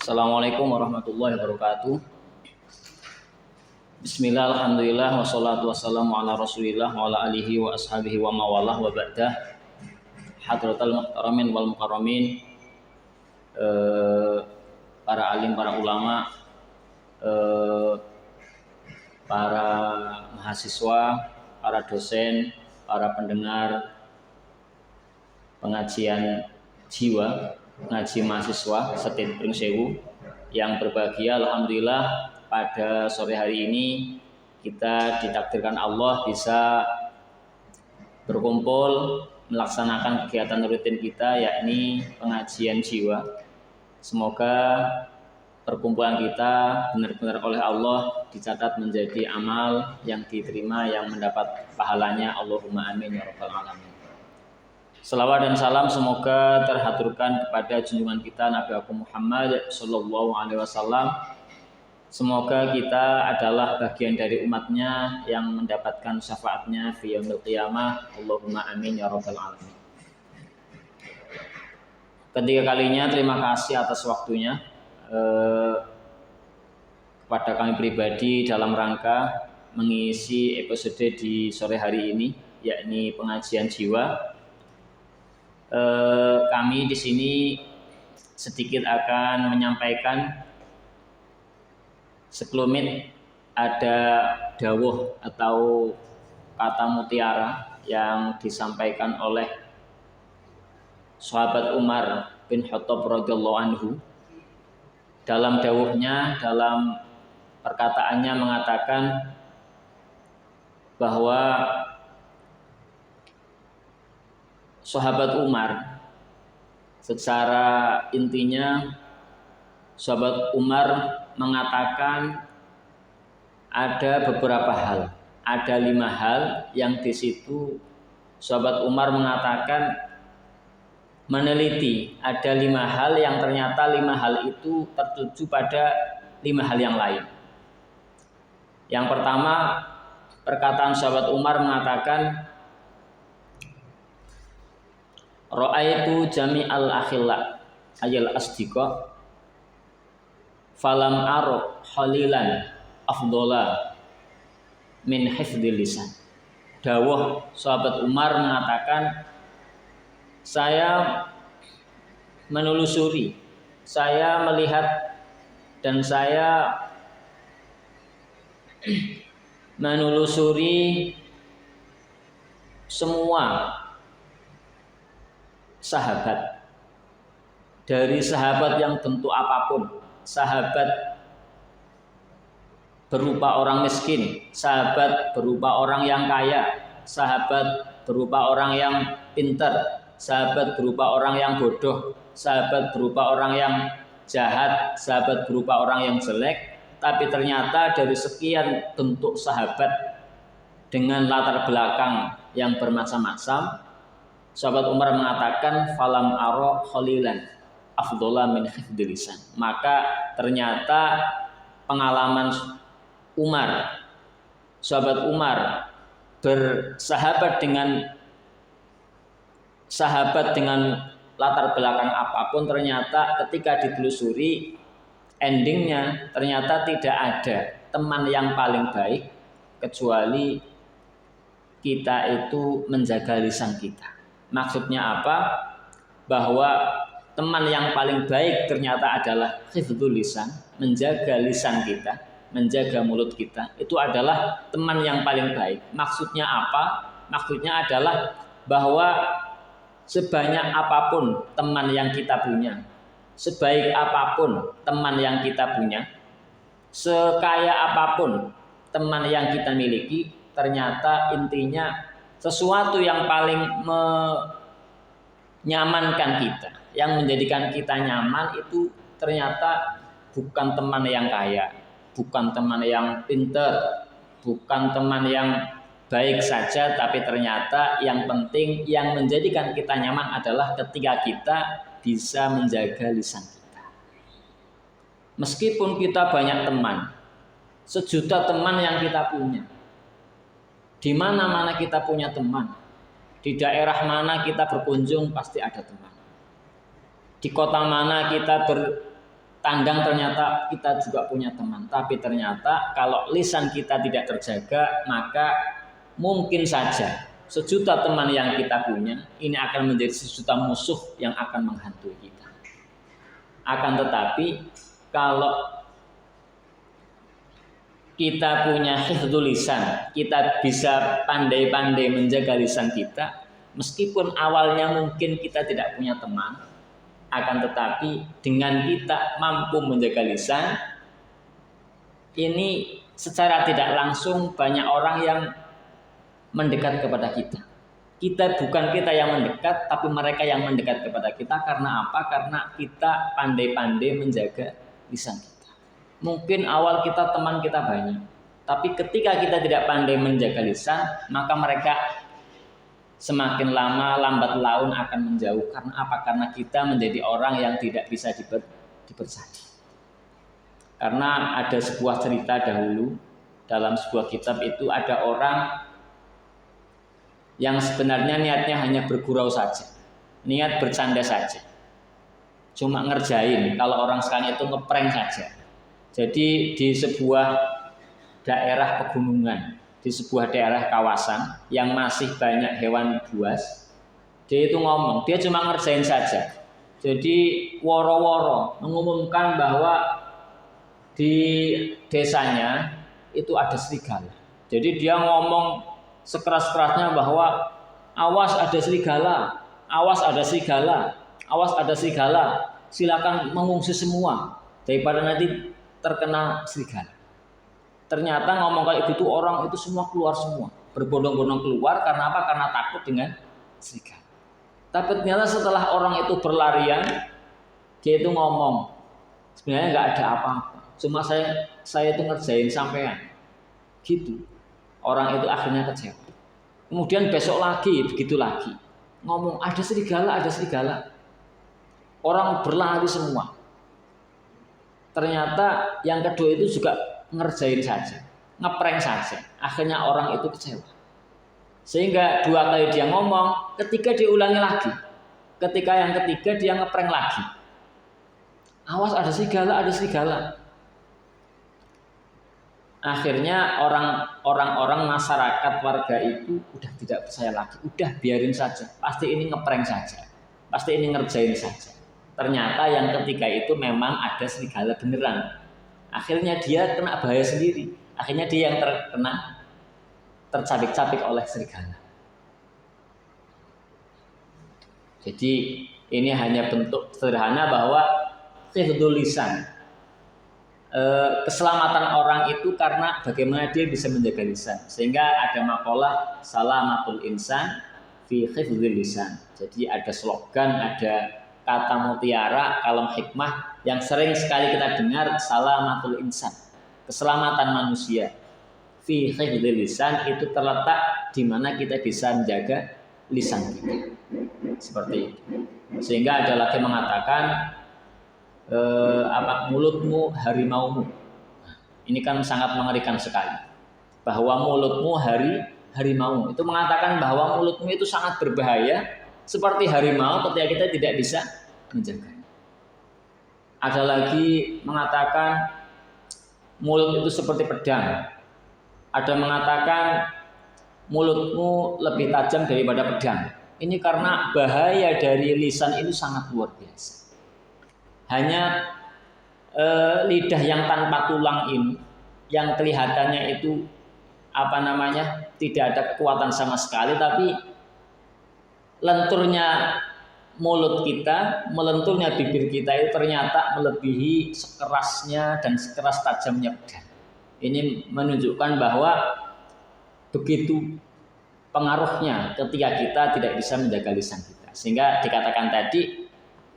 Assalamualaikum warahmatullahi wabarakatuh. Bismillah, alhamdulillah, wassalatu wassalamu ala rasulillah wa ala alihi wa ashabihi wa mawalah wa ba'dah. Hadratal muhtaramin wal mukarramin, para alim, para ulama, para mahasiswa, para dosen, para pendengar pengajian jiwa, ngaji mahasiswa Setin Pring Sewu yang berbahagia. Alhamdulillah pada sore hari ini kita ditakdirkan Allah bisa berkumpul melaksanakan kegiatan rutin kita, yakni pengajian jiwa. Semoga perkumpulan kita benar-benar oleh Allah dicatat menjadi amal yang diterima, yang mendapat pahalanya. Allahumma amin ya rabbal alamin. Selawat dan salam semoga terhaturkan kepada junjungan kita Nabi Muhammad sallallahu alaihi wasallam. Semoga kita adalah bagian dari umatnya yang mendapatkan syafaatnya fi yaumil qiyamah. Allahumma amin ya rabbal alamin. Ketiga kalinya terima kasih atas waktunya kepada kami pribadi dalam rangka mengisi episode di sore hari ini, yakni pengajian jiwa. Kami di sini sedikit akan menyampaikan sekelumit ada dawuh atau kata mutiara yang disampaikan oleh sahabat Umar bin Khattab radhiyallahu anhu. Dalam dawuhnya, dalam perkataannya mengatakan bahwa sahabat Umar, secara intinya sahabat Umar mengatakan ada beberapa hal, ada 5 hal yang di situ sahabat Umar mengatakan meneliti ada 5 hal yang ternyata 5 hal itu tertuju pada 5 hal yang lain. Yang pertama, perkataan sahabat Umar mengatakan ra'aitu jami'al akhilla ayal asdiqa falam aro khalilan afdola min hifdzil lisan. Dawuh sahabat Umar mengatakan, saya menelusuri, saya melihat dan saya menelusuri semua sahabat, dari sahabat yang bentuk apapun, sahabat berupa orang miskin, sahabat berupa orang yang kaya, sahabat berupa orang yang pintar, sahabat berupa orang yang bodoh, sahabat berupa orang yang jahat, sahabat berupa orang yang jelek. Tapi ternyata dari sekian bentuk sahabat dengan latar belakang yang bermacam-macam, sahabat Umar mengatakan falam aro khalilan afdola min hifdzil lisan. Maka ternyata pengalaman Umar, sahabat Umar bersahabat dengan sahabat dengan latar belakang apapun, ternyata ketika ditelusuri endingnya ternyata tidak ada teman yang paling baik kecuali kita itu menjaga lisan kita. Maksudnya apa? Bahwa teman yang paling baik ternyata adalah hifdzul lisan, menjaga lisan kita, menjaga mulut kita. Itu adalah teman yang paling baik. Maksudnya apa? Maksudnya adalah bahwa sebanyak apapun teman yang kita punya, sebaik apapun teman yang kita punya, sekaya apapun teman yang kita miliki, ternyata intinya sesuatu yang paling menyamankan kita, yang menjadikan kita nyaman itu ternyata bukan teman yang kaya, bukan teman yang pintar, bukan teman yang baik saja, tapi ternyata yang penting yang menjadikan kita nyaman adalah ketika kita bisa menjaga lisan kita. Meskipun kita banyak teman, 1 juta teman yang kita punya, di mana-mana kita punya teman, di daerah mana kita berkunjung pasti ada teman, di kota mana kita pandang ternyata kita juga punya teman, tapi ternyata kalau lisan kita tidak terjaga, maka mungkin saja sejuta teman yang kita punya ini akan menjadi sejuta musuh yang akan menghantui kita. Akan tetapi kalau kita punya hifdzul lisan, kita bisa pandai-pandai menjaga lisan kita, meskipun awalnya mungkin kita tidak punya teman, akan tetapi dengan kita mampu menjaga lisan, ini secara tidak langsung banyak orang yang mendekat kepada kita. Bukan kita yang mendekat, tapi mereka yang mendekat kepada kita. Karena apa? Karena kita pandai-pandai menjaga lisan kita. Mungkin awal kita teman kita banyak, tapi ketika kita tidak pandai menjaga lisan, maka mereka semakin lama lambat laun akan menjauh. Karena apa? Karena kita menjadi orang yang tidak bisa dipercaya. Karena ada sebuah cerita dahulu dalam sebuah kitab itu, ada orang yang sebenarnya niatnya hanya bergurau saja, niat bercanda saja, cuma ngerjain. Kalau orang sekarang itu ngeprank saja. Jadi di sebuah daerah pegunungan, di sebuah daerah kawasan yang masih banyak hewan buas, dia itu ngomong, dia cuma ngerjain saja. Jadi woro-woro mengumumkan bahwa di desanya itu ada serigala. Jadi dia ngomong sekeras-kerasnya bahwa awas ada serigala, awas ada serigala, awas ada serigala, silakan mengungsi semua daripada nanti terkena serigala. Ternyata ngomong kayak gitu orang itu semua keluar semua, berbondong-bondong keluar. Karena apa? Karena takut dengan serigala. Tapi ternyata setelah orang itu berlarian, dia itu ngomong, sebenarnya nggak ada apa-apa, cuma saya itu ngerjain sampean gitu. Orang itu akhirnya kecewa. Kemudian besok lagi, begitu lagi, ngomong ada serigala, ada serigala. Orang berlari semua. Ternyata yang kedua itu juga ngerjain saja, ngeprank saja. Akhirnya orang itu kecewa. Sehingga dua kali dia ngomong, ketika diulangi lagi, ketika yang ketiga dia ngeprank lagi. Awas ada serigala, ada serigala. Akhirnya orang-orang masyarakat warga itu udah tidak percaya lagi, udah biarin saja, pasti ini ngeprank saja, pasti ini ngerjain saja. Ternyata yang ketiga itu memang ada serigala beneran. Akhirnya dia kena bahaya sendiri. Akhirnya dia yang tercabik-cabik oleh serigala. Jadi ini hanya bentuk sederhana bahwa hifdzul lisan, keselamatan orang itu karena bagaimana dia bisa menjaga lisan. Sehingga ada makalah salamatul insan fi hifdzil lisan. Jadi ada slogan, ada kata mutiara kalam hikmah yang sering sekali kita dengar, salamatul insan, keselamatan manusia. Fi hifdzil lisan itu terletak di mana kita bisa menjaga lisan kita. Seperti itu. Sehingga ada lagi mengatakan mulutmu harimaumu. Ini kan sangat mengerikan sekali. Bahwa mulutmu harimau. Itu mengatakan bahwa mulutmu itu sangat berbahaya, seperti harimau ketika kita tidak bisa menjaganya. Ada lagi mengatakan mulut itu seperti pedang. Ada mengatakan mulutmu lebih tajam daripada pedang. Ini karena bahaya dari lisan itu sangat luar biasa. Hanya lidah yang tanpa tulang ini, yang kelihatannya itu tidak ada kekuatan sama sekali, tapi lenturnya mulut kita, melenturnya bibir kita itu ternyata melebihi sekerasnya dan sekeras tajamnya pedang. Ini menunjukkan bahwa begitu pengaruhnya ketika kita tidak bisa menjaga lisan kita. Sehingga dikatakan tadi,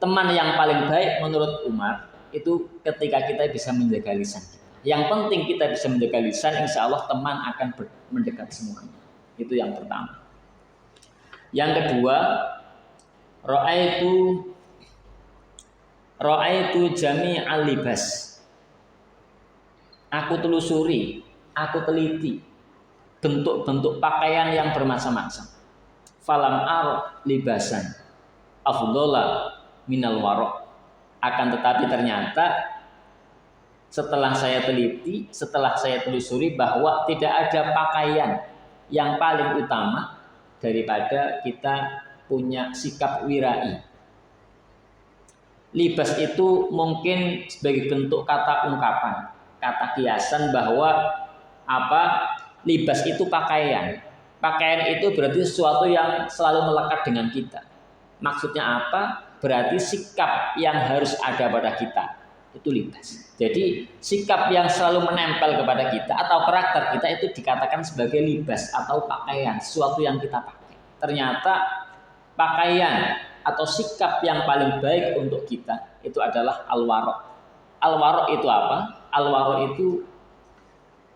teman yang paling baik menurut Umar itu ketika kita bisa menjaga lisan kita. Yang penting kita bisa menjaga lisan, insya Allah teman akan mendekat semuanya. Itu yang pertama. Yang kedua, ra'aitu jami'al libas. Aku telusuri, aku teliti bentuk-bentuk pakaian yang bermacam-macam. Falam ar libasan afdhala minal wara'. Akan tetapi ternyata Setelah saya teliti, setelah saya telusuri bahwa tidak ada pakaian yang paling utama daripada kita punya sikap wirai. Libas itu mungkin sebagai bentuk kata ungkapan, kata kiasan bahwa libas itu pakaian. Pakaian itu berarti sesuatu yang selalu melekat dengan kita. Maksudnya apa? Berarti sikap yang harus ada pada kita. Itu libas. Jadi sikap yang selalu menempel kepada kita atau karakter kita itu dikatakan sebagai libas atau pakaian, sesuatu yang kita pakai. Ternyata pakaian atau sikap yang paling baik untuk kita itu adalah al-wara'. Al-wara' itu apa? Al-wara' itu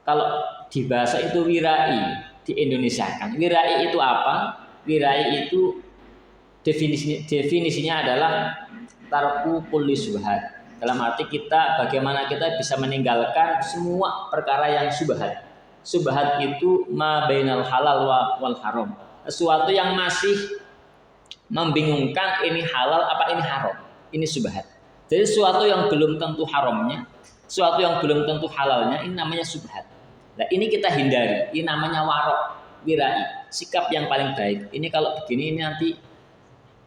kalau di bahasa itu wirai, di Indonesia kan. Wirai itu apa? Wirai itu definisinya adalah tarku kulli syubhat. Dalam arti kita bagaimana kita bisa meninggalkan semua perkara yang syubhat. Syubhat itu ma bainal halal wal haram. Sesuatu yang masih membingungkan ini halal apa ini haram. Ini syubhat. Jadi sesuatu yang belum tentu haramnya, sesuatu yang belum tentu halalnya, ini namanya syubhat. Nah, ini kita hindari. Ini namanya wara', wirai, sikap yang paling baik. Ini kalau begini ini nanti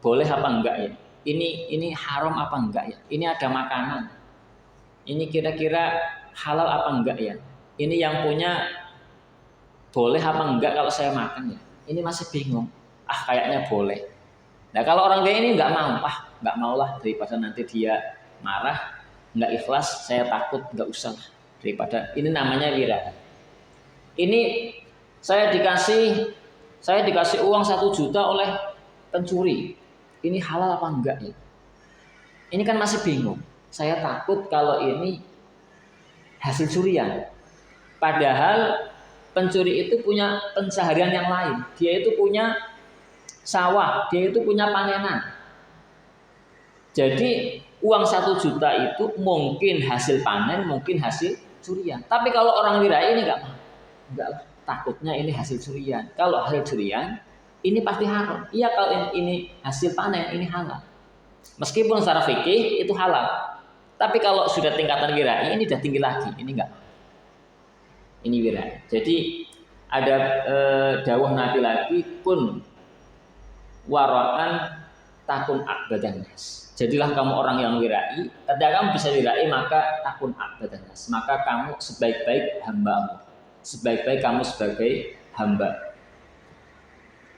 boleh apa enggak ya? Ini haram apa enggak ya? Ini ada makanan. Ini kira-kira halal apa enggak ya? Ini yang punya boleh apa enggak kalau saya makan ya? Ini masih bingung. Kayaknya boleh. Nah, kalau orang kayak ini enggak maulah daripada nanti dia marah, enggak ikhlas, saya takut, enggak usah daripada ini namanya wirai. Ini saya dikasih uang 1 juta oleh pencuri. Ini halal apa enggak ya? Ini kan masih bingung. Saya takut kalau ini hasil curian. Padahal pencuri itu punya pencaharian yang lain. Dia itu punya sawah, dia itu punya panenan. Jadi uang 1 juta itu mungkin hasil panen, mungkin hasil curian. Tapi kalau orang wirai ini enggak lah, takutnya ini hasil curian. Kalau hasil curian ini pasti haram. Iya, kalau ini hasil panen ini halal. Meskipun secara fikih itu halal. Tapi kalau sudah tingkatan wirai ini sudah tinggi lagi. Ini enggak. Ini wirai. Jadi ada dawuh Nabi lagi kun wara'an takun abadan nas. Jadilah kamu orang yang wirai. Ketika kamu bisa wirai maka takun abadan nas. Maka kamu sebaik-baik hamba Allah. Sebaik-baik kamu sebagai hamba.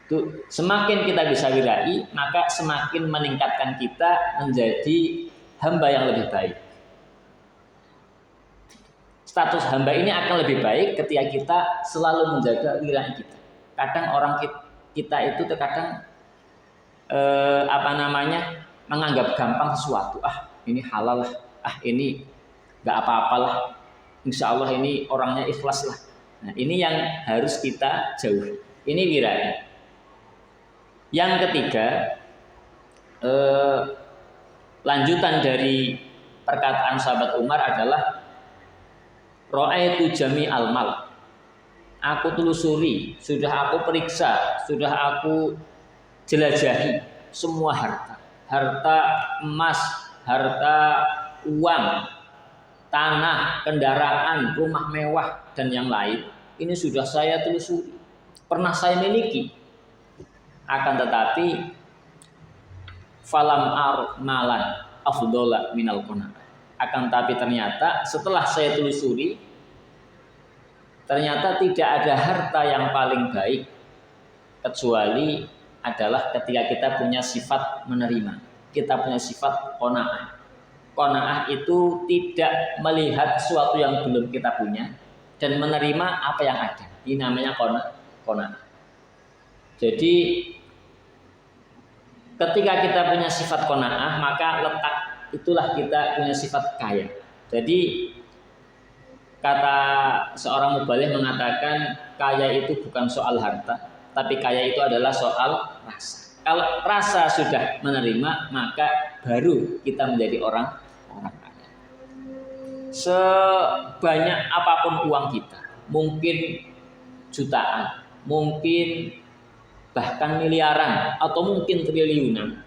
Itu semakin kita bisa wirai, maka semakin meningkatkan kita menjadi hamba yang lebih baik. Status hamba ini akan lebih baik ketika kita selalu menjaga wirai kita. Kadang orang kita itu terkadang menganggap gampang sesuatu. Ini halal lah. Ini nggak apa-apalah. Insya Allah ini orangnya ikhlas lah. Nah, ini yang harus kita jauhi. Ini wirai. Yang ketiga, lanjutan dari perkataan sahabat Umar adalah ra'aitu jami'al mal. Aku telusuri, sudah aku periksa, sudah aku jelajahi semua harta. Harta emas, harta uang, tanah, kendaraan, rumah mewah dan yang lain. Ini sudah saya telusuri, pernah saya miliki. Akan tetapi falam malan afdhala minal qanaah. Akan tetapi ternyata setelah saya telusuri, ternyata tidak ada harta yang paling baik kecuali adalah ketika kita punya sifat menerima. Kita punya sifat qanaah. Qanaah itu tidak melihat sesuatu yang belum kita punya dan menerima apa yang ada. Ini namanya qanaah. Jadi ketika kita punya sifat qanaah, maka letak itulah kita punya sifat kaya. Jadi kata seorang mubaligh mengatakan kaya itu bukan soal harta, tapi kaya itu adalah soal rasa. Kalau rasa sudah menerima, maka baru kita menjadi orang kaya. Sebanyak apapun uang kita, mungkin jutaan, mungkin bahkan miliaran atau mungkin triliunan,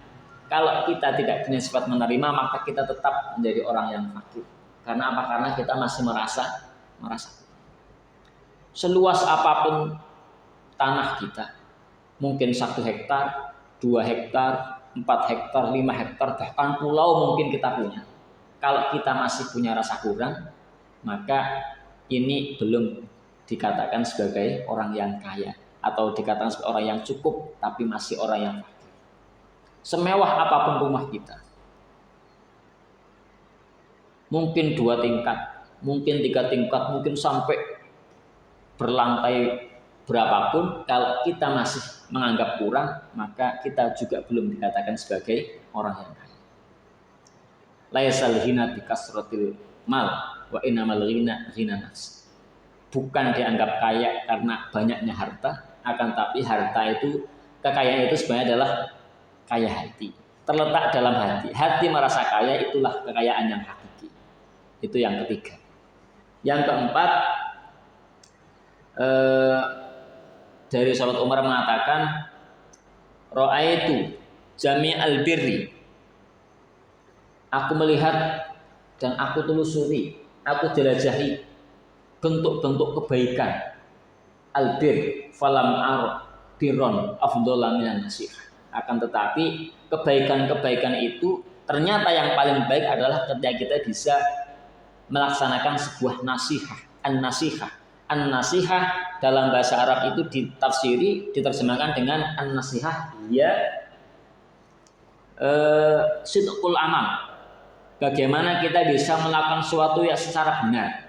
kalau kita tidak punya sifat menerima, maka kita tetap menjadi orang yang fakir. Karena apa? Karena kita masih merasa seluas apapun tanah kita, mungkin 1 hektar, 2 hektar, 4 hektar, 5 hektar, bahkan pulau mungkin kita punya. Kalau kita masih punya rasa kurang, maka ini belum dikatakan sebagai orang yang kaya, atau dikatakan sebagai orang yang cukup, tapi masih orang yang fakir. Semewah apapun rumah kita, mungkin 2 tingkat, mungkin 3 tingkat, mungkin sampai berlantai berapapun, kalau kita masih menganggap kurang, maka kita juga belum dikatakan sebagai orang yang kaya. Laisal ghina bikasratil mal wa innamal ghina ghina nafs. Bukan dianggap kaya karena banyaknya harta, akan tapi harta itu, kekayaan itu sebenarnya adalah kaya hati. Terletak dalam hati. Hati merasa kaya, itulah kekayaan yang hakiki. Itu yang ketiga. Yang keempat, dari sahabat Umar mengatakan, ra'aitu jami'al birri. Aku melihat dan aku telusuri, aku jelajahi bentuk-bentuk kebaikan. Albir falam ar biron afdhola minan nasihah. Akan tetapi kebaikan-kebaikan itu ternyata yang paling baik adalah ketika kita bisa melaksanakan sebuah nasihat. An-nasihah. An-nasihah dalam bahasa Arab itu ditafsiri, diterjemahkan dengan an-nasihah, ya sidqul amal. Bagaimana kita bisa melakukan sesuatu yang secara benar.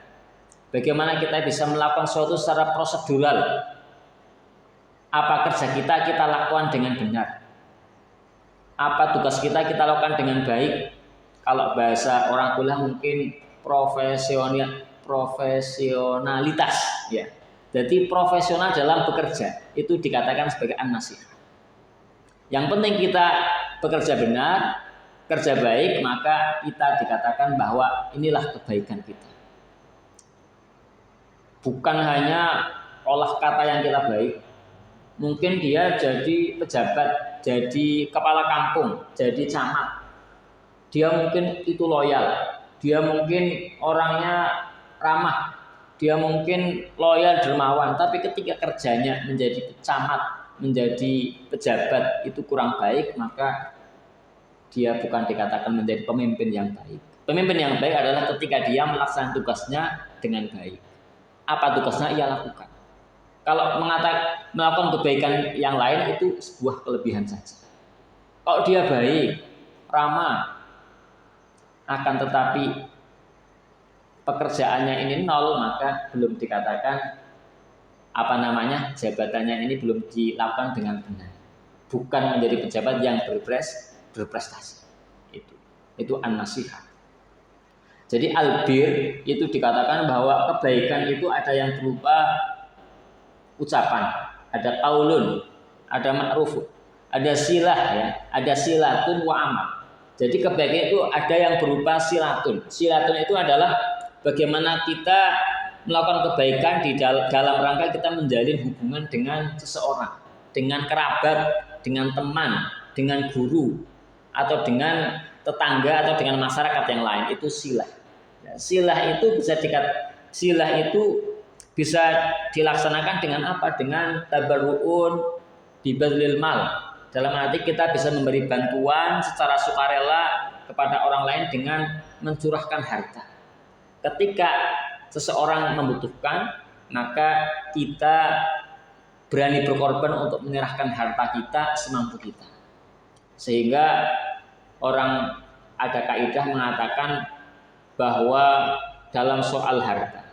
Bagaimana kita bisa melakukan sesuatu secara prosedural. Apa kerja kita lakukan dengan benar. Apa tugas kita lakukan dengan baik. Kalau bahasa orang kuliah mungkin profesionalitas, ya. Jadi profesional dalam bekerja itu dikatakan sebagai an-nasihah. Yang penting kita bekerja benar, kerja baik, maka kita dikatakan bahwa inilah kebaikan kita. Bukan hanya olah kata yang kita baik. Mungkin dia jadi pejabat, jadi kepala kampung, jadi camat. Dia mungkin itu loyal. Dia mungkin orangnya ramah. Dia mungkin loyal, dermawan. Tapi ketika kerjanya menjadi camat, menjadi pejabat itu kurang baik, maka dia bukan dikatakan menjadi pemimpin yang baik. Pemimpin yang baik adalah ketika dia melaksanakan tugasnya dengan baik. Apa tugasnya ia lakukan. Kalau melakukan kebaikan yang lain itu sebuah kelebihan saja. Kalau dia baik, ramah, akan tetapi pekerjaannya ini nol, maka belum dikatakan jabatannya ini belum dilakukan dengan benar. Bukan menjadi pejabat yang berprestasi. Itu an-nasihah. Jadi albir itu dikatakan bahwa kebaikan itu ada yang berupa ucapan, ada qaulun, ada ma'ruf, ada silah, ya, ada silatun wa amal. Jadi kebaikan itu ada yang berupa silatun. Silatun itu adalah bagaimana kita melakukan kebaikan di dalam rangka kita menjalin hubungan dengan seseorang, dengan kerabat, dengan teman, dengan guru, atau dengan tetangga atau dengan masyarakat yang lain. Itu silah. Silah itu bisa dilaksanakan dengan apa? Dengan tabarruun bibadlil mal. Dalam arti kita bisa memberi bantuan secara sukarela kepada orang lain dengan mencurahkan harta. Ketika seseorang membutuhkan, maka kita berani berkorban untuk menyerahkan harta kita semampu kita. Sehingga ada kaidah mengatakan bahwa dalam soal harta,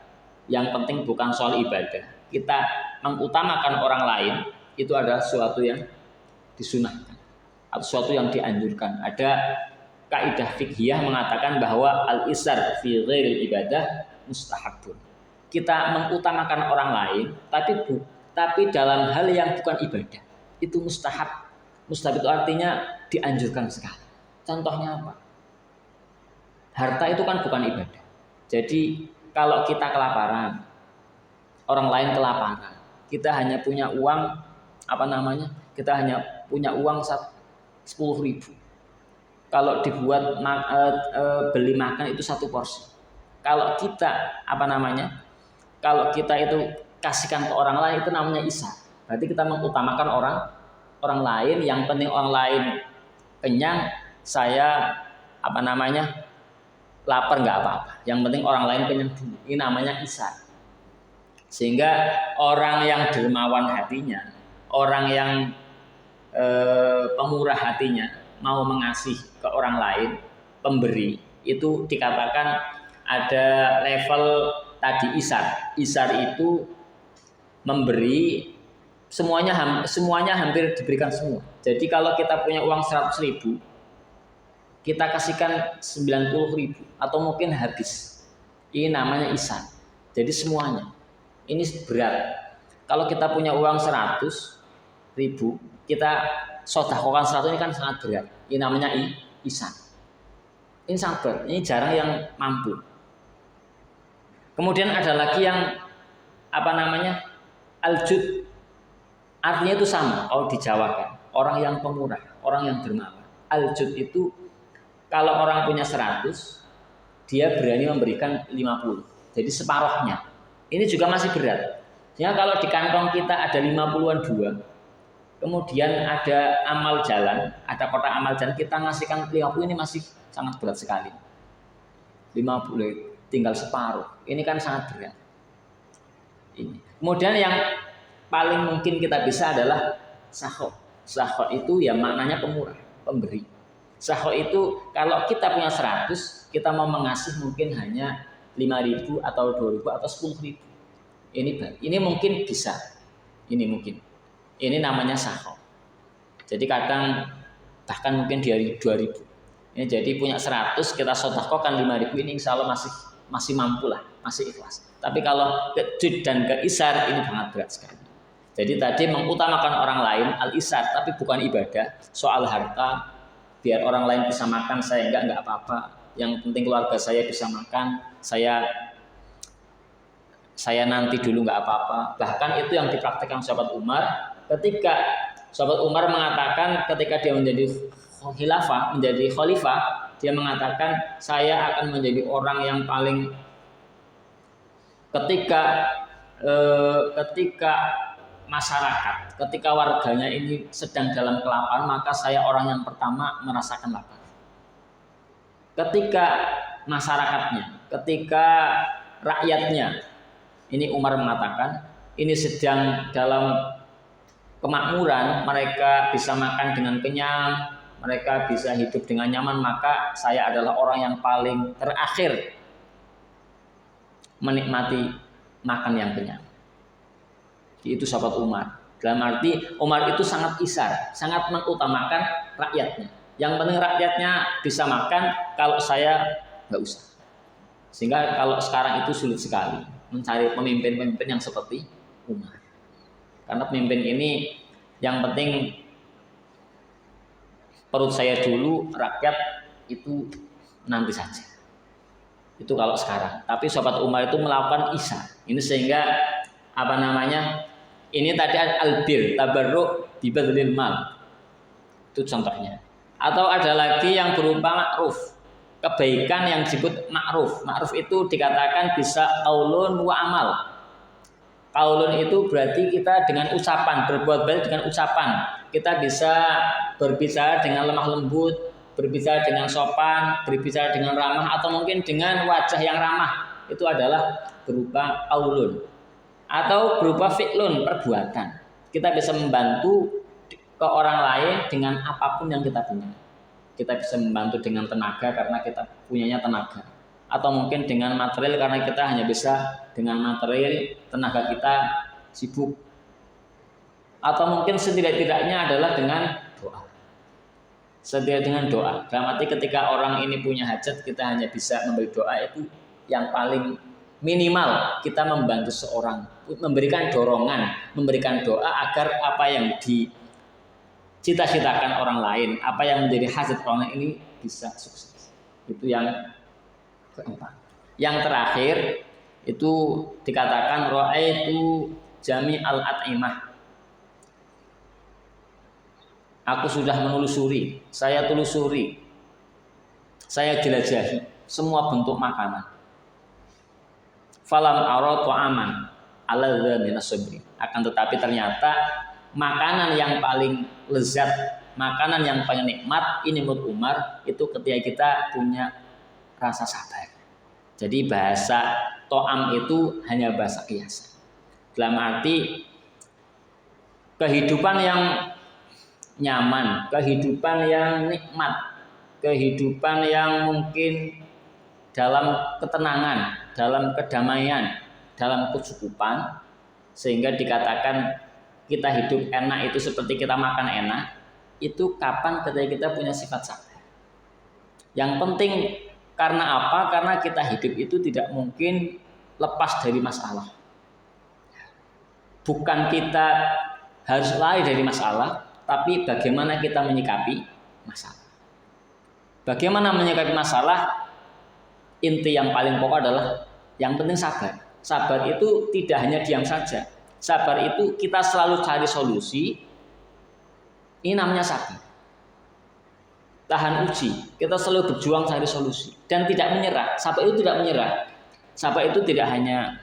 yang penting bukan soal ibadah. Kita mengutamakan orang lain itu adalah sesuatu yang disunahkan atau sesuatu yang dianjurkan. Ada kaidah fiqhiyah mengatakan bahwa al-isar fi ghairil ibadah mustahabun. Kita mengutamakan orang lain tapi dalam hal yang bukan ibadah. Itu mustahab. Mustahab itu artinya dianjurkan sekali. Contohnya apa? Harta itu kan bukan ibadah. Jadi kalau kita kelaparan, orang lain kelaparan, kita hanya punya uang Kita hanya punya uang 10.000. Kalau dibuat beli makan itu 1 porsi. Kalau kita kalau kita itu kasihkan ke orang lain itu namanya isar. Berarti kita mengutamakan orang lain, yang penting orang lain kenyang, saya lapar nggak apa-apa. Yang penting orang lain kenyang dulu. Ini namanya isar. Sehingga orang yang dermawan hatinya, orang yang pemurah hatinya, mau mengasih ke orang lain, pemberi, itu dikatakan ada level tadi isar. Isar itu memberi semuanya hampir diberikan semua. Jadi kalau kita punya uang 100.000, kita kasihkan 90.000 atau mungkin habis. Ini namanya isar. Jadi semuanya. Ini berat. Kalau kita punya uang 100.000, kita sedekahkan 100, ini kan sangat berat. Ini namanya isar. Ini sangat berat. Ini jarang yang mampu. Kemudian ada lagi yang aljud. Artinya itu sama kalau dijawakan. Orang yang pemurah, orang yang dermawan. Aljud itu kalau orang punya 100, dia berani memberikan 50. Jadi separuhnya. Ini juga masih berat. Sehingga kalau di kantong kita ada 50-an dua, kemudian ada amal jalan, ada kotak amal jalan, kita ngasihkan 50, ini masih sangat berat sekali. 50 tinggal separuh. Ini kan sangat berat. Ini. Kemudian yang paling mungkin kita bisa adalah sakho. Sakho itu ya maknanya pemurah, pemberi. Sakho itu kalau kita punya 100, kita mau mengasih mungkin hanya 5.000 atau 2.000 atau 10.000. Ini mungkin bisa. Ini mungkin. Ini namanya sakho. Jadi kadang bahkan mungkin dari 2.000. Ini jadi punya 100, kita sedekahkan 5.000, ini insya Allah masih mampu lah, masih ikhlas. Tapi kalau ke dan ke isar ini sangat berat sekali. Jadi tadi mengutamakan orang lain al-isar, tapi bukan ibadah. Soal harta, biar orang lain bisa makan, saya enggak apa-apa. Yang penting keluarga saya bisa makan, saya nanti dulu enggak apa-apa. Bahkan itu yang dipraktikkan sahabat Umar. Ketika sahabat Umar mengatakan ketika dia menjadi khalifah, dia mengatakan saya akan menjadi orang yang paling ketika masyarakat, ketika warganya ini sedang dalam kelaparan, maka saya orang yang pertama merasakan lapar. Ketika masyarakatnya, ketika rakyatnya, ini Umar mengatakan, ini sedang dalam kemakmuran, mereka bisa makan dengan kenyang, mereka bisa hidup dengan nyaman, maka saya adalah orang yang paling terakhir menikmati makan yang kenyang. Itu sahabat Umar. Dalam arti Umar itu sangat isar, sangat mengutamakan rakyatnya. Yang penting rakyatnya bisa makan, kalau saya nggak usah. Sehingga kalau sekarang itu sulit sekali mencari pemimpin-pemimpin yang seperti Umar. Karena pemimpin ini yang penting perut saya dulu, rakyat itu nanti saja. Itu kalau sekarang. Tapi sahabat Umar itu melakukan isar. Ini sehingga ini tadi albir, tabarruk bibadlil mal. Itu contohnya. Atau ada lagi yang berupa ma'ruf. Kebaikan yang disebut ma'ruf. Ma'ruf itu dikatakan bisa qaulun wa amal. Qaulun itu berarti kita dengan ucapan, berbuat baik dengan ucapan. Kita bisa berbicara dengan lemah lembut, berbicara dengan sopan, berbicara dengan ramah, atau mungkin dengan wajah yang ramah. Itu adalah berupa qaulun. Atau berupa fi'lun, perbuatan. Kita bisa membantu ke orang lain dengan apapun yang kita punya. Kita bisa membantu dengan tenaga karena kita punyanya tenaga. Atau mungkin dengan material karena kita hanya bisa dengan material, tenaga kita sibuk. Atau mungkin setidak-tidaknya adalah dengan doa. Setidak dengan doa. Dalam arti ketika orang ini punya hajat, kita hanya bisa memberi doa, itu yang paling minimal. Kita membantu seorang, memberikan dorongan, memberikan doa agar apa yang dicita-citakan orang lain, apa yang menjadi hajat orang lain ini bisa sukses. Itu yang keempat. Yang terakhir itu dikatakan ra'aitu jami al-at'imah. Aku sudah menelusuri, saya jelajahi semua bentuk makanan. falam ara ta'aman aladza minas sabri. Akan tetapi ternyata makanan yang paling lezat, makanan yang paling nikmat ini menurut Umar itu ketika kita punya rasa sabar. Jadi bahasa to'am itu hanya bahasa kiasan. Dalam arti kehidupan yang nyaman, kehidupan yang nikmat, kehidupan yang mungkin dalam ketenangan, dalam kedamaian, dalam kecukupan, sehingga dikatakan kita hidup enak itu seperti kita makan enak, itu kapan ketika kita punya sifat sabar. Yang penting karena apa? Karena kita hidup itu tidak mungkin lepas dari masalah. Bukan kita harus lari dari masalah, tapi bagaimana kita menyikapi masalah. Bagaimana menyikapi masalah? Inti yang paling pokok adalah yang penting sabar. Sabar itu tidak hanya diam saja. Sabar itu kita selalu cari solusi. Ini namanya sabar. Tahan uji. Kita selalu berjuang cari solusi dan tidak menyerah. Sabar itu tidak menyerah. Sabar itu tidak hanya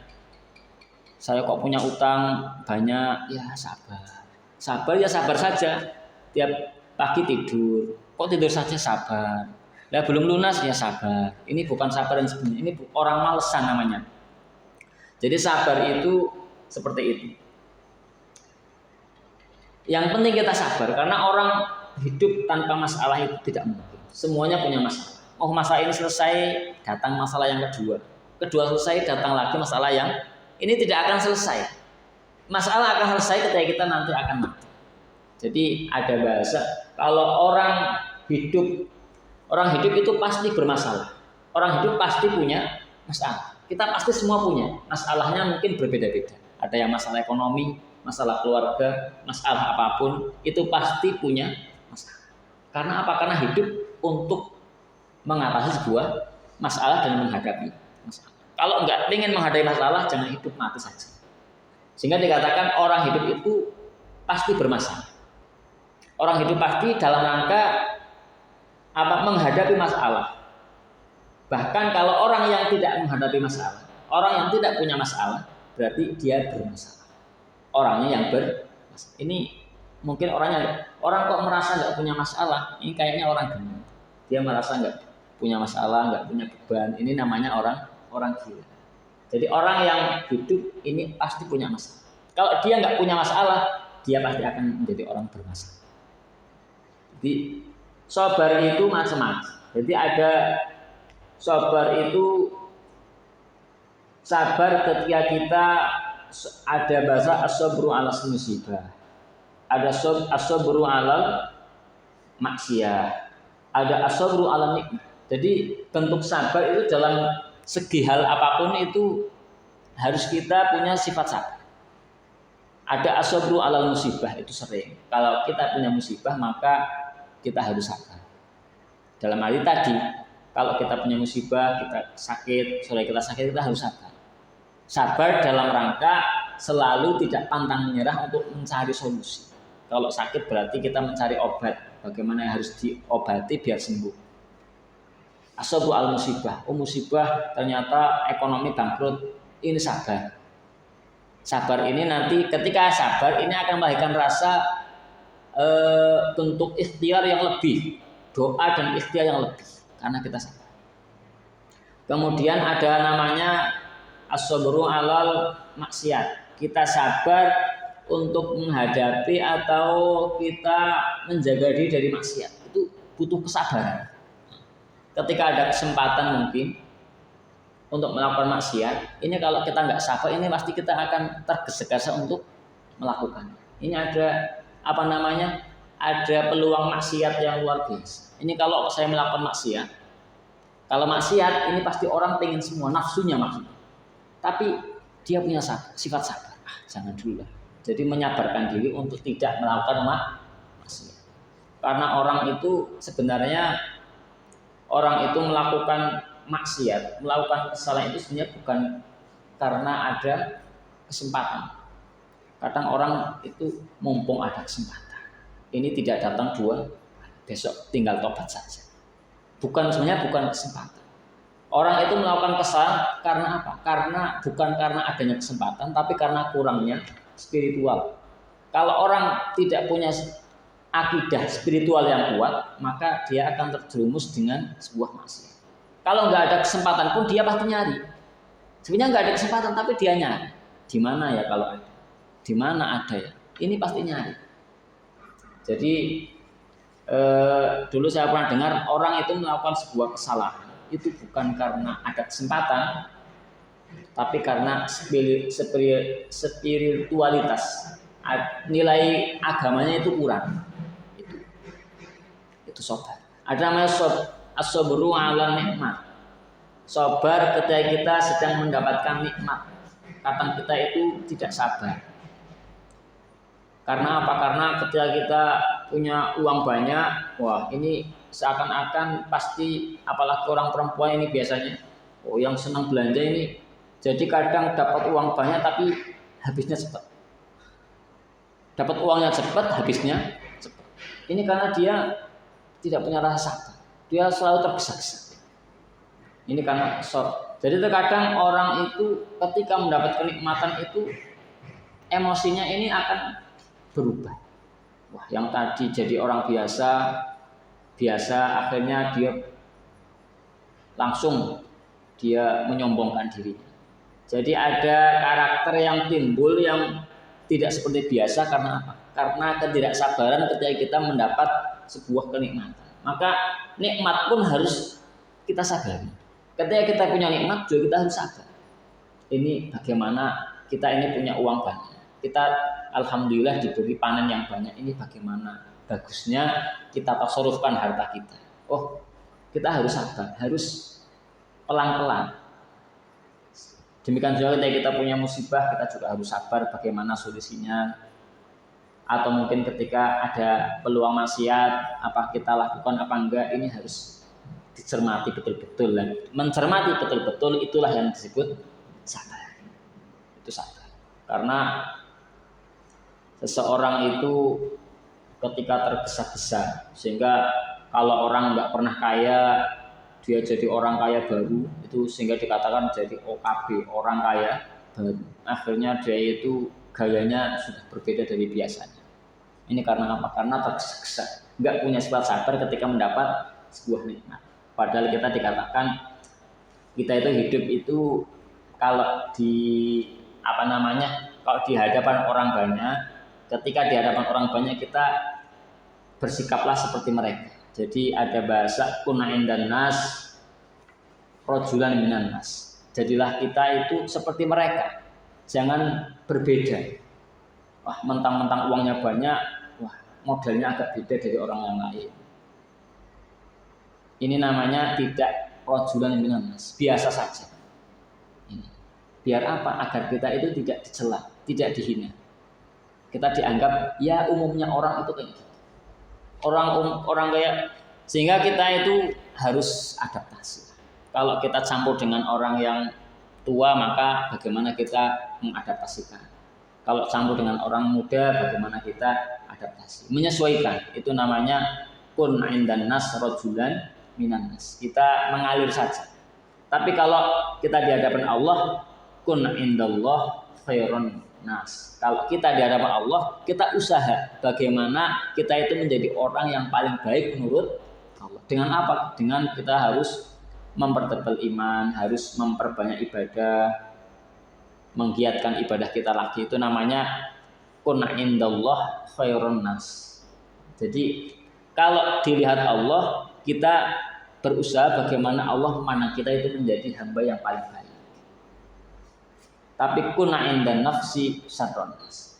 saya kok punya utang banyak, ya sabar. Sabar ya sabar saja. Tiap pagi tidur, kok tidur saja sabar. Lah belum lunas ya sabar. Ini bukan sabar yang sebenarnya, ini orang malesan namanya. Jadi sabar itu seperti itu. Yang penting kita sabar karena orang hidup tanpa masalah itu tidak mungkin. Semuanya punya masalah. Oh masalah ini selesai, datang masalah yang kedua. Kedua selesai, datang lagi masalah yang ini tidak akan selesai. Masalah akan selesai ketika kita nanti akan mati. Jadi ada bahasa kalau orang hidup itu pasti bermasalah. Orang hidup pasti punya masalah. Kita pasti semua punya. Masalahnya mungkin berbeda-beda. Ada yang masalah ekonomi, masalah keluarga, masalah apapun itu pasti punya masalah. Karena apa? Karena hidup untuk mengatasi sebuah masalah dan menghadapi masalah. Kalau nggak ingin menghadapi masalah, jangan hidup mati saja. Sehingga dikatakan orang hidup itu pasti bermasalah. Orang hidup pasti dalam rangka menghadapi masalah. Bahkan kalau orang yang tidak menghadapi masalah, orang yang tidak punya masalah, berarti dia bermasalah. Orangnya yang bermasalah. Ini mungkin orang kok merasa nggak punya masalah, ini kayaknya orang gila. Dia merasa nggak punya masalah, nggak punya beban. Ini namanya orang gila. Jadi orang yang hidup ini pasti punya masalah. Kalau dia nggak punya masalah, dia pasti akan menjadi orang bermasalah. Jadi sabar itu macam-macam. Jadi ada sabar itu sabar ketika kita ada bahasa as-sabru 'alas musibah. Ada as-sabru 'alal maksiyah. Ada as-sabru 'alan nikmah. Jadi bentuk sabar itu dalam segi hal apapun itu harus kita punya sifat sabar. Ada as-sabru 'alal musibah itu sering. Kalau kita punya musibah maka kita harus sabar. Dalam arti tadi, kalau kita punya musibah, kita sakit, kita harus sabar. Sabar dalam rangka selalu tidak pantang menyerah untuk mencari solusi. Kalau sakit berarti kita mencari obat. Bagaimana yang harus diobati biar sembuh. As-sabru al musibah. Oh musibah ternyata ekonomi bangkrut. Ini sabar. Sabar ini nanti ketika sabar ini akan melahirkan rasa bentuk ikhtiar yang lebih, doa dan ikhtiar yang lebih karena kita sabar. Kemudian ada namanya as-sabru 'alal maksiat. Kita sabar untuk menghadapi atau kita menjaga diri dari maksiat. Itu butuh kesabaran. Ketika ada kesempatan mungkin untuk melakukan maksiat, ini kalau kita nggak sabar, ini pasti kita akan tergesa-gesa untuk melakukan. Ini ada ada peluang maksiat yang luar biasa. Ini kalau saya melakukan maksiat, kalau maksiat ini pasti orang pengen semua, nafsunya maksudnya. Tapi dia punya sifat sabar. Jangan dulu lah. Jadi menyabarkan diri untuk tidak melakukan maksiat. Karena orang itu sebenarnya melakukan maksiat, melakukan kesalahan itu sebenarnya bukan karena ada kesempatan. Kadang orang itu mumpung ada kesempatan. Ini tidak datang 2, besok tinggal tobat saja. Sebenarnya bukan kesempatan. Orang itu melakukan kesalahan karena apa? Karena bukan karena adanya kesempatan, tapi karena kurangnya spiritual. Kalau orang tidak punya akidah spiritual yang kuat, maka dia akan terjerumus dengan sebuah maksiat. Kalau nggak ada kesempatan pun dia pasti nyari. Sebenarnya nggak ada kesempatan, tapi dia nyari. Di mana ya kalau ada? Di mana ada ya? Ini pasti nyari. Jadi dulu saya pernah dengar orang itu melakukan sebuah kesalahan itu bukan karena ada kesempatan, tapi karena spiritualitas, nilai agamanya itu kurang. Itu sabar. Ada namanya as-sabru 'ala nikmat. Sabar ketika kita sedang mendapatkan nikmat. Kadang kita itu tidak sabar. Karena apa? Karena ketika kita punya uang banyak, wah ini seakan-akan pasti, apalagi orang perempuan ini biasanya, oh yang senang belanja ini, jadi kadang dapat uang banyak tapi habisnya cepat. Dapat uangnya cepat, habisnya cepat. Ini karena dia tidak punya rasa sabar. Dia selalu tergesa-gesa. Ini karena short. Jadi terkadang orang itu ketika mendapat kenikmatan itu emosinya ini akan berubah. Wah, yang tadi jadi orang biasa akhirnya dia langsung menyombongkan diri. Jadi ada karakter yang timbul yang tidak seperti biasa karena apa? Karena ketidaksabaran ketika kita mendapat sebuah kenikmatan. Maka nikmat pun harus kita sabari. Ketika kita punya nikmat juga kita harus sabar. Ini bagaimana kita ini punya uang banyak. Kita alhamdulillah diberi panen yang banyak. Ini bagaimana bagusnya kita tasarrufkan harta kita. Oh, kita harus sabar, harus pelan-pelan. Demikian juga ketika kita punya musibah, kita juga harus sabar bagaimana solusinya. Atau mungkin ketika ada peluang maksiat, apa kita lakukan apa enggak, ini harus dicermati betul-betul. Mencermati betul-betul itulah yang disebut sabar. Itu sabar. Karena seseorang itu ketika tergesa-gesa, sehingga kalau orang nggak pernah kaya, dia jadi orang kaya baru, itu sehingga dikatakan jadi OKB, orang kaya baru. Akhirnya dia itu gayanya sudah berbeda dari biasanya. Ini karena apa? Karena tergesa-gesa, nggak punya sifat sabar ketika mendapat sebuah nikmat. Padahal kita dikatakan kita itu hidup itu kalau kalau di hadapan orang banyak, ketika di hadapan orang banyak kita bersikaplah seperti mereka. Jadi ada bahasa kuna indan nas rajulan minan nas. Jadilah kita itu seperti mereka. Jangan berbeda. Wah, mentang-mentang uangnya banyak, wah, modelnya agak beda dari orang yang lain. Ini namanya tidak rajulan minan nas, biasa saja. Ini. Biar apa? Agar kita itu tidak dicela, tidak dihina. Kita dianggap ya umumnya orang itu kayak gitu. Orang kayak, sehingga kita itu harus adaptasi. Kalau kita campur dengan orang yang tua, maka bagaimana kita mengadaptasikan. Kalau campur dengan orang muda, bagaimana kita adaptasi, menyesuaikan. Itu namanya kun indan nas rajulan minan nas. Kita mengalir saja. Tapi kalau kita di hadapan Allah, kun indallah khairun nas. Kalau kita di hadapan Allah, kita usaha bagaimana kita itu menjadi orang yang paling baik menurut Allah. Dengan apa? Dengan kita harus mempertebal iman, harus memperbanyak ibadah, menggiatkan ibadah kita lagi. Itu namanya kun indallah khairun nas. Jadi kalau dilihat Allah, kita berusaha bagaimana Allah memandang kita itu menjadi hamba yang paling baik. Tapi kuna indan nafsi syarrun nas.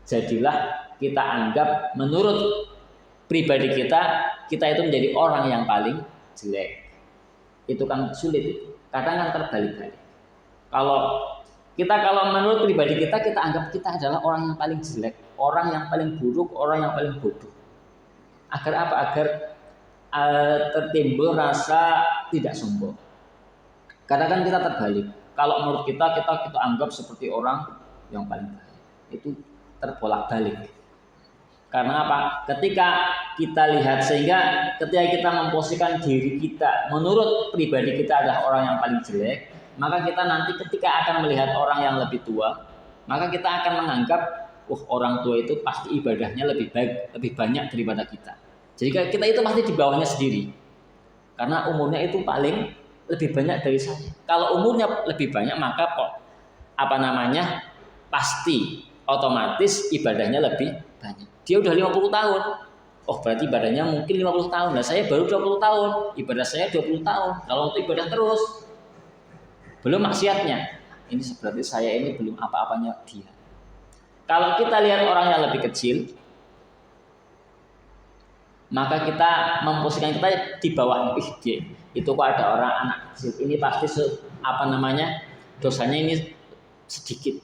Jadilah kita anggap menurut pribadi kita itu menjadi orang yang paling jelek. Itu kan sulit. Kadang kan terbalik-balik. Kalau menurut pribadi kita anggap kita adalah orang yang paling jelek, orang yang paling buruk, orang yang paling bodoh. Agar apa? Agar tertimbul rasa tidak sombong. Kadang kan kita terbalik. Kalau menurut kita anggap seperti orang yang paling baik. Itu terbolak-balik. Karena apa? Ketika kita lihat, sehingga ketika kita memposisikan diri kita menurut pribadi kita adalah orang yang paling jelek, maka kita nanti ketika akan melihat orang yang lebih tua, maka kita akan menganggap, orang tua itu pasti ibadahnya lebih baik, lebih banyak daripada kita. Jadi kita itu pasti di bawahnya sendiri. Karena umurnya itu paling lebih banyak dari saya. Kalau umurnya lebih banyak, maka pasti otomatis ibadahnya lebih banyak. Dia udah 50 tahun. Berarti ibadahnya mungkin 50 tahun. Nah, saya baru 20 tahun. Ibadah saya 20 tahun. Kalau untuk ibadah terus, belum maksiatnya. Ini berarti saya ini belum apa-apanya dia. Kalau kita lihat orang yang lebih kecil, maka kita memposisikan kita di bawah. Dia itu kok ada orang anak kecil. Ini pasti dosanya ini sedikit.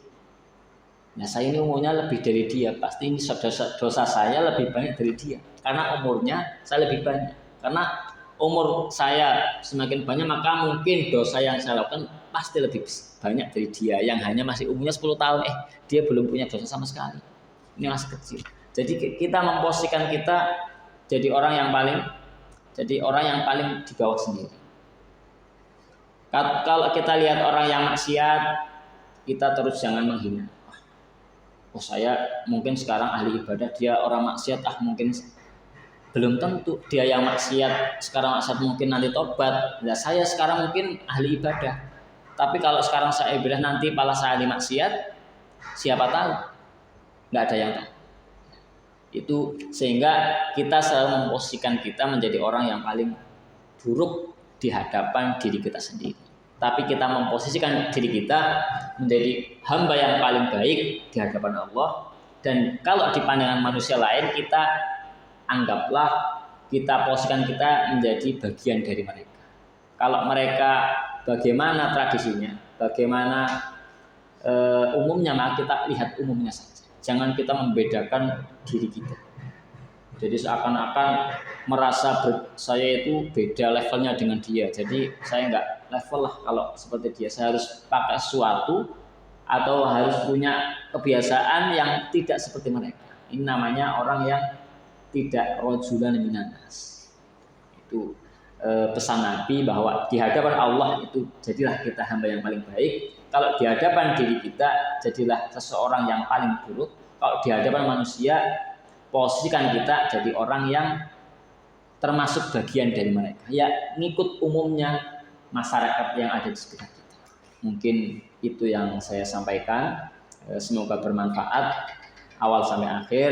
Nah, saya ini umurnya lebih dari dia, pasti ini dosa saya lebih banyak dari dia. Karena umurnya saya lebih banyak. Karena umur saya semakin banyak, maka mungkin dosa yang saya lakukan pasti lebih banyak dari dia yang hanya masih umurnya 10 tahun. Dia belum punya dosa sama sekali. Ini masih kecil. Jadi kita memposisikan kita jadi orang yang paling di bawah sendiri. Kalau kita lihat orang yang maksiat, kita terus jangan menghina. Saya mungkin sekarang ahli ibadah, dia orang maksiat, mungkin belum tentu dia yang maksiat sekarang maksiat mungkin nanti tobat. Nah, saya sekarang mungkin ahli ibadah, tapi kalau sekarang saya ibadah nanti malah saya ahli maksiat, siapa tahu? Nggak ada yang tahu. Itu sehingga kita selalu memposisikan kita menjadi orang yang paling buruk di hadapan diri kita sendiri. Tapi kita memposisikan diri kita menjadi hamba yang paling baik di hadapan Allah. Dan kalau di pandangan manusia lain, kita anggaplah, kita posisikan kita menjadi bagian dari mereka. Kalau mereka bagaimana tradisinya, bagaimana umumnya, maka kita lihat umumnya saja. Jangan kita membedakan diri kita. Jadi seakan-akan merasa saya itu beda levelnya dengan dia. Jadi saya enggak level lah kalau seperti dia. Saya harus pakai sesuatu atau harus punya kebiasaan yang tidak seperti mereka. Ini namanya orang yang tidak rojulan minanas. Itu pesan Nabi bahwa di hadapan Allah itu jadilah kita hamba yang paling baik. Kalau di hadapan diri kita jadilah seseorang yang paling buruk. Kalau di hadapan manusia, posisikan kita jadi orang yang termasuk bagian dari mereka. Ya, ngikut umumnya masyarakat yang ada di sekitar kita. Mungkin itu yang saya sampaikan. Semoga bermanfaat awal sampai akhir.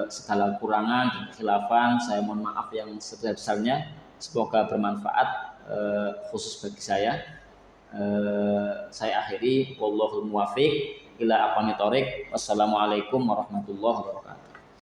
Segala kekurangan dan kekhilafan saya mohon maaf yang sebesar-besarnya. Semoga bermanfaat khusus bagi saya. Saya akhiri, wallahul muwaffiq ila aqwamit thoriq. Wassalamualaikum warahmatullahi wabarakatuh.